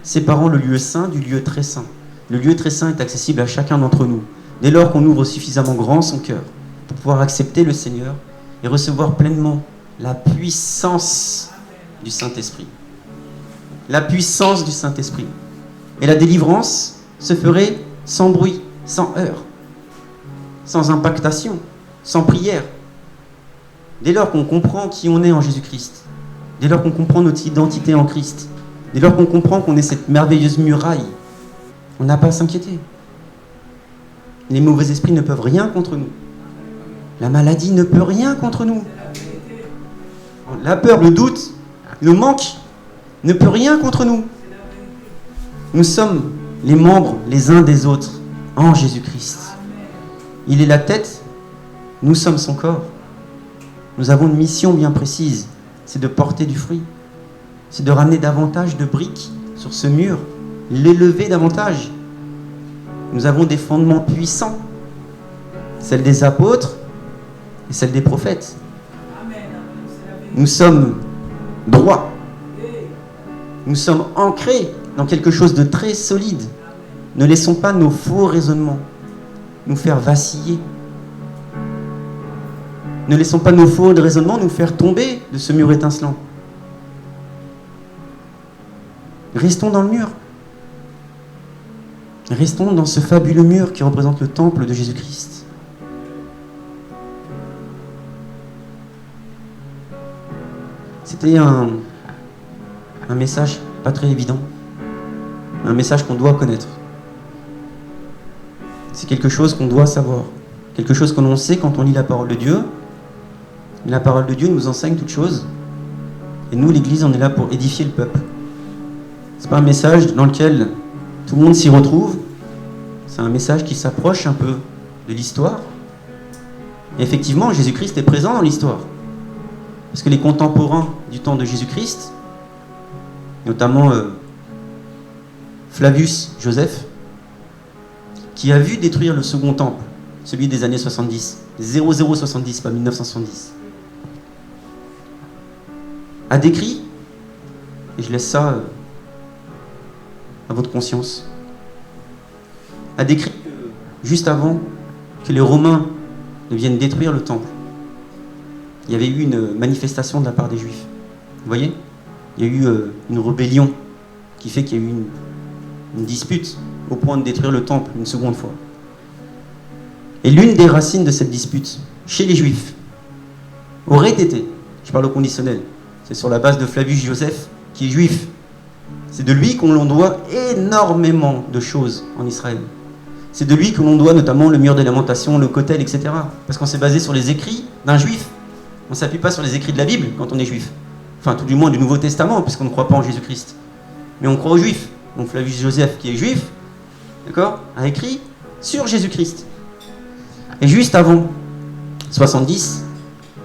séparant le lieu saint du lieu très saint. Le lieu très saint est accessible à chacun d'entre nous, dès lors qu'on ouvre suffisamment grand son cœur pour pouvoir accepter le Seigneur et recevoir pleinement la puissance du Saint-Esprit. La puissance du Saint-Esprit. Et la délivrance se ferait sans bruit, sans heurts, sans impactation, sans prière. Dès lors qu'on comprend qui on est en Jésus-Christ, dès lors qu'on comprend notre identité en Christ, dès lors qu'on comprend qu'on est cette merveilleuse muraille, on n'a pas à s'inquiéter. Les mauvais esprits ne peuvent rien contre nous. La maladie ne peut rien contre nous. La peur, le doute, le manque ne peut rien contre nous. Nous sommes les membres les uns des autres en Jésus-Christ. Il est la tête, nous sommes son corps. Nous avons une mission bien précise, c'est de porter du fruit. C'est de ramener davantage de briques sur ce mur, l'élever davantage. Nous avons des fondements puissants, celles des apôtres et celles des prophètes. Nous sommes droits. Nous sommes ancrés dans quelque chose de très solide. Ne laissons pas nos faux raisonnements nous faire vaciller. Ne laissons pas nos faux raisonnements nous faire tomber de ce mur étincelant. Restons dans le mur. Restons dans ce fabuleux mur qui représente le temple de Jésus-Christ. C'était un message pas très évident, un message qu'on doit connaître. C'est quelque chose qu'on doit savoir, quelque chose que l'on sait quand on lit la parole de Dieu. La parole de Dieu nous enseigne toutes choses, et nous, l'Église, on est là pour édifier le peuple. C'est pas un message dans lequel tout le monde s'y retrouve, c'est un message qui s'approche un peu de l'histoire. Et effectivement, Jésus-Christ est présent dans l'histoire. Parce que les contemporains du temps de Jésus-Christ, notamment Flavius Joseph, qui a vu détruire le second temple, celui des années 70, 0070, pas 1970, a décrit, et je laisse ça à votre conscience, a décrit que juste avant que les Romains ne viennent détruire le temple, il y avait eu une manifestation de la part des Juifs. Vous voyez ? Il y a eu une rébellion qui fait qu'il y a eu une dispute au point de détruire le temple une seconde fois. Et l'une des racines de cette dispute, chez les Juifs, aurait été, je parle au conditionnel, c'est sur la base de Flavius Joseph, qui est juif. C'est de lui qu'on doit énormément de choses en Israël. C'est de lui que l'on doit notamment le mur des lamentations, le Kotel, etc. Parce qu'on s'est basé sur les écrits d'un juif. On ne s'appuie pas sur les écrits de la Bible quand on est juif. Enfin, tout du moins du Nouveau Testament, puisqu'on ne croit pas en Jésus-Christ. Mais on croit aux Juifs. Donc Flavius Joseph, qui est juif, d'accord, a écrit sur Jésus-Christ. Et juste avant 70,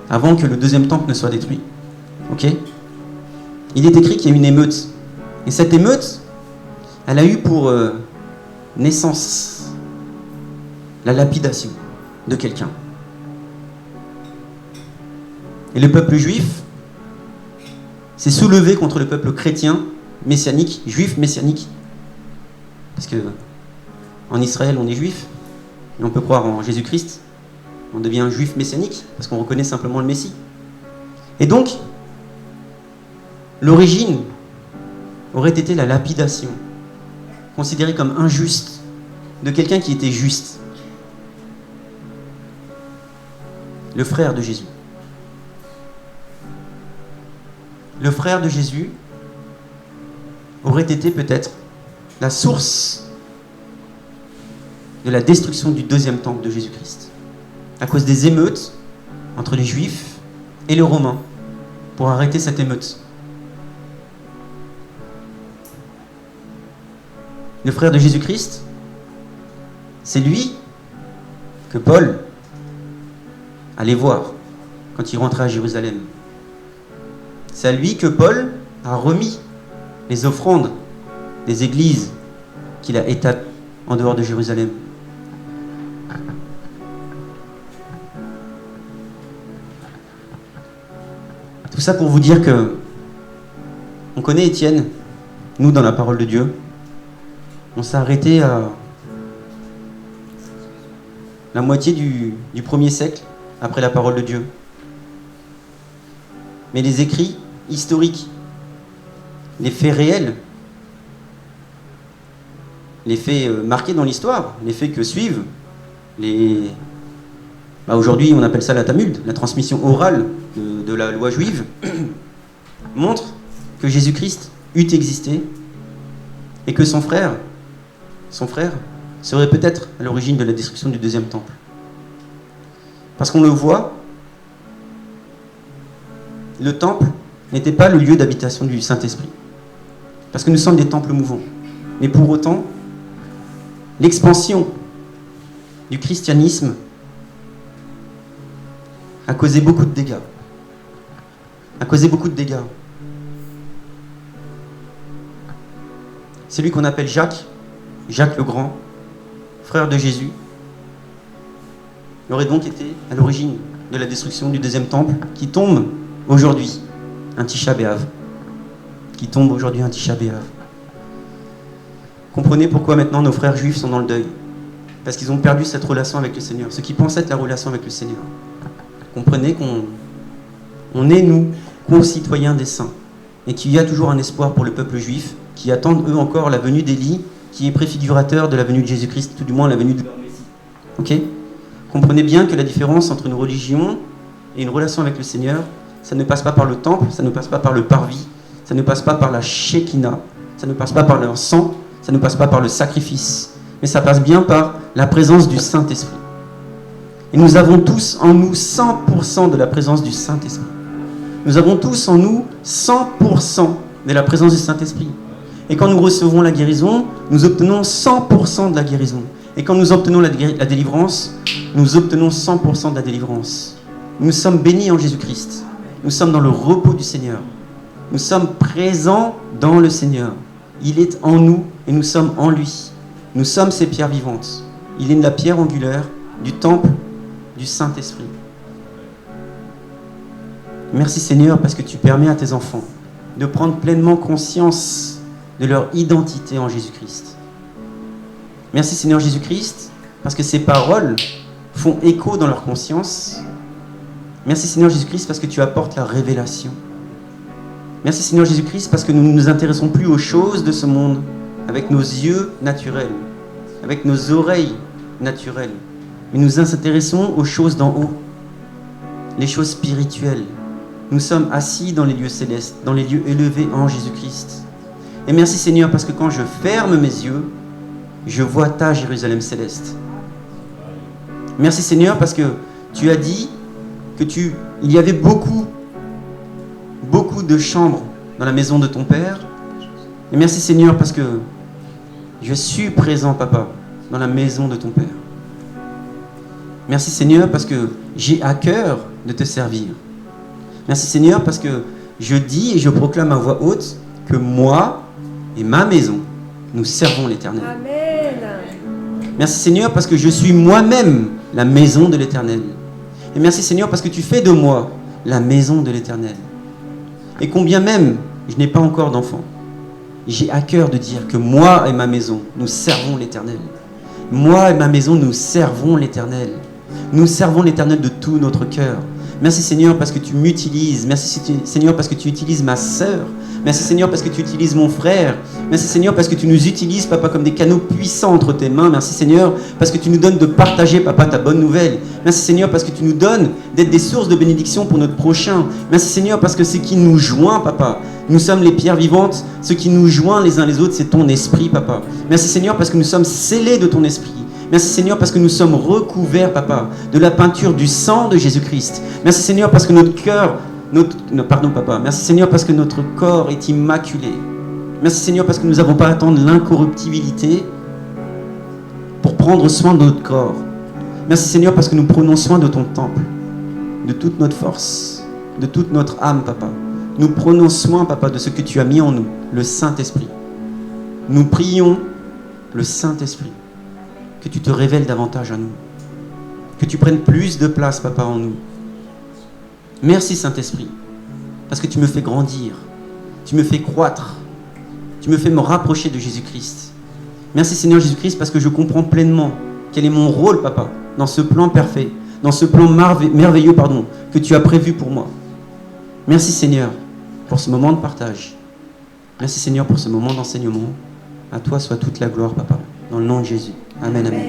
avant que le deuxième temple ne soit détruit, ok, il est écrit qu'il y a une émeute. Et cette émeute, elle a eu pour naissance la lapidation de quelqu'un. Et le peuple juif s'est soulevé contre le peuple chrétien, messianique, juif messianique. Parce que en Israël, on est juif, et on peut croire en Jésus-Christ. On devient juif messianique, parce qu'on reconnaît simplement le Messie. Et donc, l'origine aurait été la lapidation, considérée comme injuste, de quelqu'un qui était juste. Le frère de Jésus. Le frère de Jésus aurait été peut-être la source de la destruction du deuxième temple de Jésus-Christ, à cause des émeutes entre les Juifs et les Romains, pour arrêter cette émeute. Le frère de Jésus-Christ, c'est lui que Paul allait voir quand il rentrait à Jérusalem. C'est à lui que Paul a remis les offrandes des églises qu'il a établies en dehors de Jérusalem. Tout ça pour vous dire que on connaît Étienne, nous dans la parole de Dieu. On s'est arrêté à la moitié du 1er siècle après la parole de Dieu. Mais les écrits historiques, les faits réels, les faits marqués dans l'histoire, les faits que suivent, aujourd'hui on appelle ça la Talmud, la transmission orale de la loi juive, montrent que Jésus-Christ eût existé et que son frère serait peut-être à l'origine de la destruction du deuxième temple. Parce qu'on le voit, le temple n'était pas le lieu d'habitation du Saint-Esprit. Parce que nous sommes des temples mouvants. Mais pour autant, l'expansion du christianisme a causé beaucoup de dégâts. Celui qu'on appelle Jacques le Grand, frères de Jésus, aurait donc été à l'origine de la destruction du deuxième temple qui tombe aujourd'hui, un Tisha B'Av. Qui tombe aujourd'hui un Tisha B'Av. Comprenez pourquoi maintenant nos frères juifs sont dans le deuil. Parce qu'ils ont perdu cette relation avec le Seigneur, ce qui pensait être la relation avec le Seigneur. Comprenez qu'on est, nous, concitoyens des saints, et qu'il y a toujours un espoir pour le peuple juif, qui attendent, eux encore, la venue d'Élie, qui est préfigurateur de la venue de Jésus-Christ, tout du moins la venue de leur Messie. Ok ? Comprenez bien que la différence entre une religion et une relation avec le Seigneur, ça ne passe pas par le temple, ça ne passe pas par le parvis, ça ne passe pas par la Shekinah, ça ne passe pas par leur sang, ça ne passe pas par le sacrifice, mais ça passe bien par la présence du Saint-Esprit. Et nous avons tous en nous 100% de la présence du Saint-Esprit. Nous avons tous en nous 100% de la présence du Saint-Esprit. Et quand nous recevons la guérison, nous obtenons 100% de la guérison. Et quand nous obtenons la délivrance, nous obtenons 100% de la délivrance. Nous sommes bénis en Jésus-Christ. Nous sommes dans le repos du Seigneur. Nous sommes présents dans le Seigneur. Il est en nous et nous sommes en lui. Nous sommes ces pierres vivantes. Il est la pierre angulaire du temple du Saint-Esprit. Merci Seigneur parce que tu permets à tes enfants de prendre pleinement conscience de leur identité en Jésus-Christ. Merci Seigneur Jésus-Christ parce que ces paroles font écho dans leur conscience. Merci Seigneur Jésus-Christ parce que tu apportes la révélation. Merci Seigneur Jésus-Christ parce que nous ne nous intéressons plus aux choses de ce monde avec nos yeux naturels, avec nos oreilles naturelles, mais nous nous intéressons aux choses d'en haut, les choses spirituelles. Nous sommes assis dans les lieux célestes, dans les lieux élevés en Jésus-Christ. Et merci Seigneur parce que quand je ferme mes yeux, je vois ta Jérusalem céleste. Merci Seigneur parce que tu as dit que il y avait beaucoup de chambres dans la maison de ton Père. Et merci Seigneur parce que je suis présent, Papa, dans la maison de ton Père. Merci Seigneur parce que j'ai à cœur de te servir. Merci Seigneur parce que je dis et je proclame à voix haute que moi et ma maison, nous servons l'Éternel. Amen. Merci Seigneur parce que je suis moi-même la maison de l'Éternel. Et merci Seigneur parce que tu fais de moi la maison de l'Éternel. Et combien même je n'ai pas encore d'enfant, j'ai à cœur de dire que moi et ma maison, nous servons l'Éternel. Moi et ma maison, nous servons l'Éternel. Nous servons l'Éternel de tout notre cœur. Merci Seigneur parce que tu m'utilises. Merci Seigneur parce que tu utilises ma sœur. Merci Seigneur parce que tu utilises mon frère. Merci Seigneur parce que tu nous utilises, Papa, comme des canaux puissants entre tes mains. Merci Seigneur parce que tu nous donnes de partager, Papa, ta bonne nouvelle. Merci Seigneur parce que tu nous donnes d'être des sources de bénédiction pour notre prochain. Merci Seigneur parce que ce qui nous joint, Papa, nous sommes les pierres vivantes. Ce qui nous joint les uns les autres, c'est ton esprit, Papa. Merci Seigneur parce que nous sommes scellés de ton esprit. Merci Seigneur parce que nous sommes recouverts, Papa, de la peinture du sang de Jésus-Christ. Merci Seigneur parce que notre cœur, Papa. Merci Seigneur parce que notre corps est immaculé. Merci Seigneur parce que nous n'avons pas à attendre l'incorruptibilité pour prendre soin de notre corps. Merci Seigneur parce que nous prenons soin de ton temple, de toute notre force, de toute notre âme, Papa. Nous prenons soin, Papa, de ce que tu as mis en nous, le Saint-Esprit. Nous prions le Saint-Esprit, que tu te révèles davantage à nous, que tu prennes plus de place, Papa, en nous. Merci Saint-Esprit, parce que tu me fais grandir, tu me fais croître, tu me fais me rapprocher de Jésus-Christ. Merci Seigneur Jésus-Christ, parce que je comprends pleinement quel est mon rôle, Papa, dans ce plan parfait, dans ce plan merveilleux, que tu as prévu pour moi. Merci Seigneur pour ce moment de partage. Merci Seigneur pour ce moment d'enseignement. À toi soit toute la gloire, Papa, dans le nom de Jésus. Amen, amen.